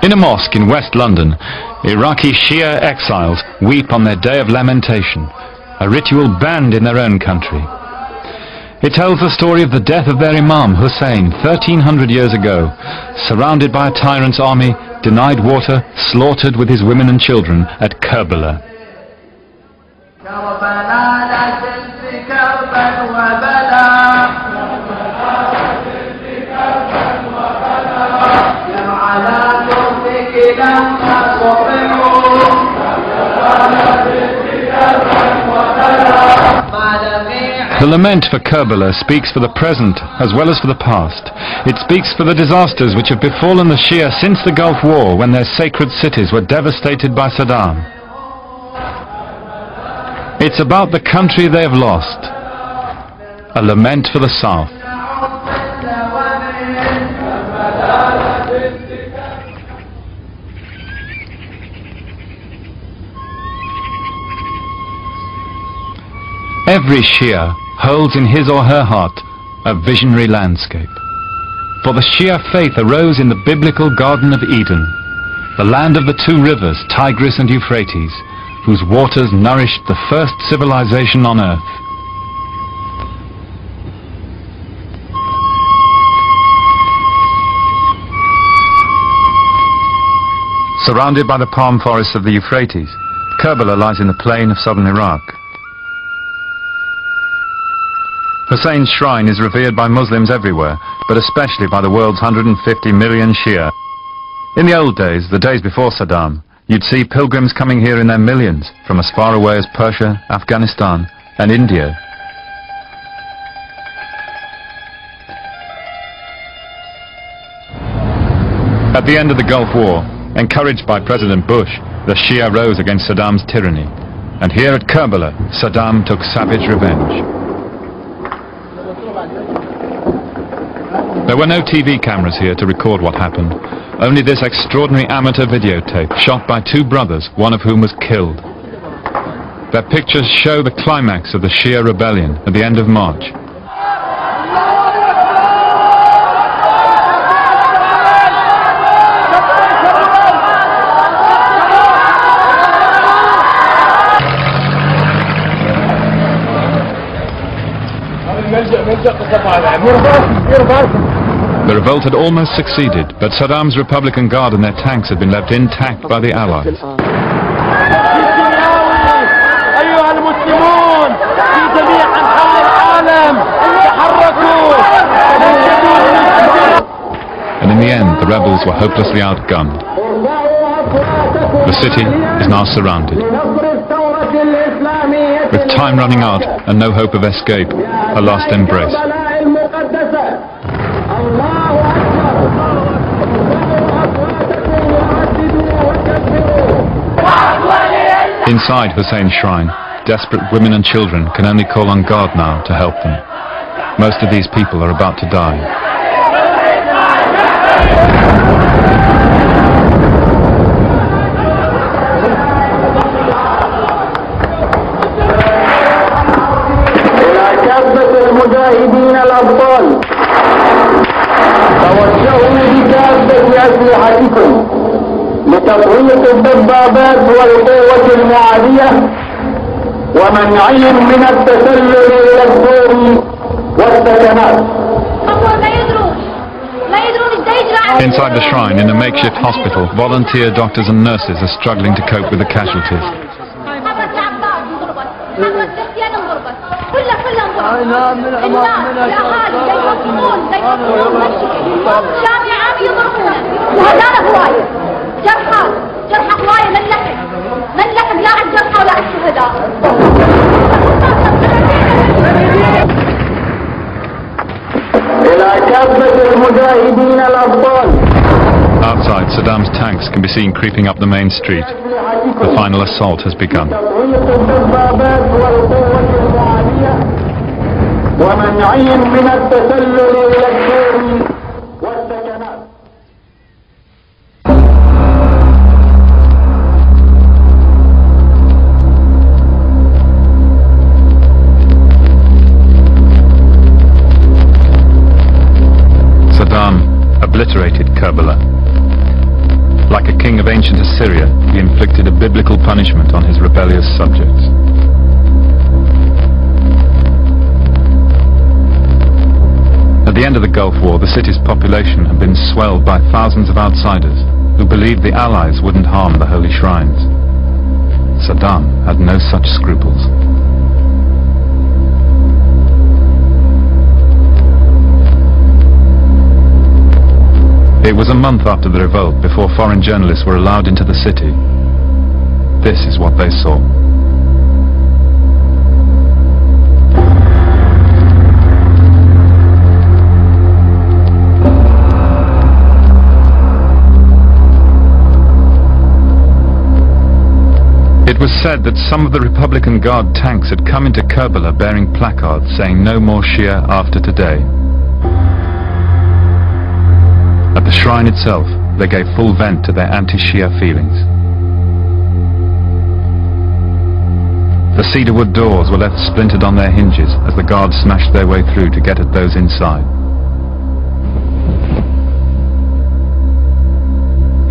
In a mosque in West London, Iraqi Shia exiles weep on their day of lamentation, a ritual banned in their own country. It tells the story of the death of their Imam Hussein 1300 years ago, surrounded by a tyrant's army, denied water, slaughtered with his women and children at Karbala. The lament for Karbala speaks for the present as well as for the past. It speaks for the disasters which have befallen the Shia since the Gulf War, when their sacred cities were devastated by Saddam. It's about the country they have lost. A lament for the South. Every Shia holds in his or her heart a visionary landscape. For the Shia faith arose in the biblical Garden of Eden, the land of the two rivers, Tigris and Euphrates, whose waters nourished the first civilization on earth. Surrounded by the palm forests of the Euphrates, Karbala lies in the plain of southern Iraq. Hussein's shrine is revered by Muslims everywhere, but especially by the world's 150 million Shia. In the old days, the days before Saddam, you'd see pilgrims coming here in their millions from as far away as Persia, Afghanistan and India. At the end of the Gulf War, encouraged by President Bush, the Shia rose against Saddam's tyranny. And here at Karbala, Saddam took savage revenge. There were no TV cameras here to record what happened, only this extraordinary amateur videotape shot by two brothers, one of whom was killed. Their pictures show the climax of the Shia rebellion at the end of March. The revolt had almost succeeded, but Saddam's Republican Guard and their tanks had been left intact by the Allies. And in the end, the rebels were hopelessly outgunned. The city is now surrounded. With time running out and no hope of escape, a last embrace. Inside Hussein's shrine, desperate women and children can only call on God now to help them. Most of these people are about to die. المجاهدين الأبطال توجهوا بكافة أسلحتكم لتطويق الدبابات والقوة المعادية ومنعهم من التسلل إلى الدور والسكنات. Inside the shrine, in a makeshift hospital, volunteer doctors and nurses are struggling to cope with the casualties. Outside, Saddam's tanks can be seen creeping up the main street. The final assault has begun. ومنعهم من التسلل إلى الدور والسكنات. Saddam obliterated Karbala. king of ancient Assyria, he inflicted a biblical punishment on his rebellious subjects. At the end of the Gulf War, the city's population had been swelled by thousands of outsiders who believed the Allies wouldn't harm the holy shrines. Saddam had no such scruples. It was a month after the revolt before foreign journalists were allowed into the city. This is what they saw. It was said that some of the Republican Guard tanks had come into Karbala bearing placards saying "No more Shia after today." At the shrine itself, they gave full vent to their anti-Shia feelings. The cedarwood doors were left splintered on their hinges as the guards smashed their way through to get at those inside.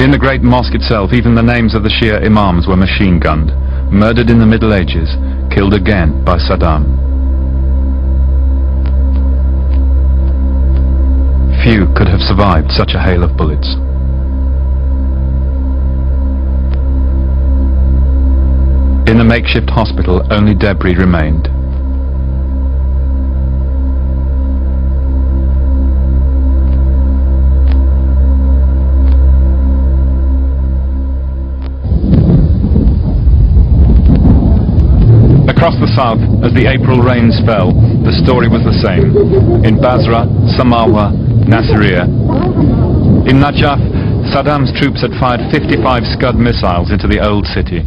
In the great mosque itself, even the names of the Shia imams were machine-gunned, murdered in the Middle Ages, killed again by Saddam. Few could have survived such a hail of bullets. In the makeshift hospital, only debris remained. Across the south, as the April rains fell, the story was the same. In Basra, Samawa, Nasiriyah. In Najaf, Saddam's troops had fired 55 Scud missiles into the old city.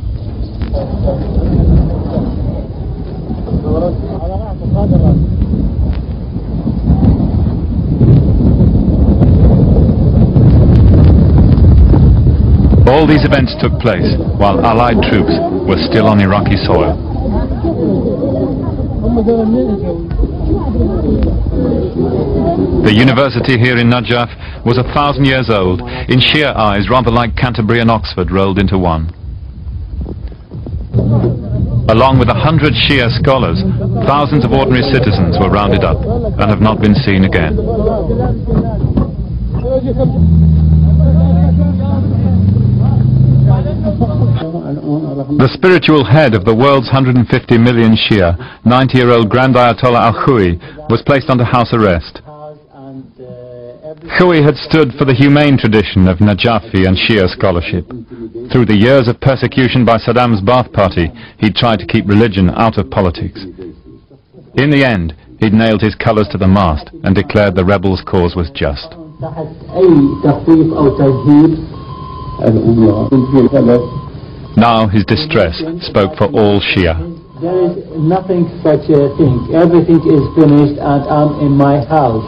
All these events took place while Allied troops were still on Iraqi soil. The university here in Najaf was 1,000 years old, in Shia eyes rather like Canterbury and Oxford rolled into one. Along with 100 Shia scholars, thousands of ordinary citizens were rounded up and have not been seen again. The spiritual head of the world's 150 million Shia, 90-year-old Grand Ayatollah al-Khoui, was placed under house arrest. Khoui had stood for the humane tradition of Najafi and Shia scholarship. Through the years of persecution by Saddam's Ba'ath Party, he'd tried to keep religion out of politics. In the end, he'd nailed his colours to the mast and declared the rebels' cause was just. Now his distress spoke for all Shia. There is nothing such a thing. Everything is finished and I'm in my house.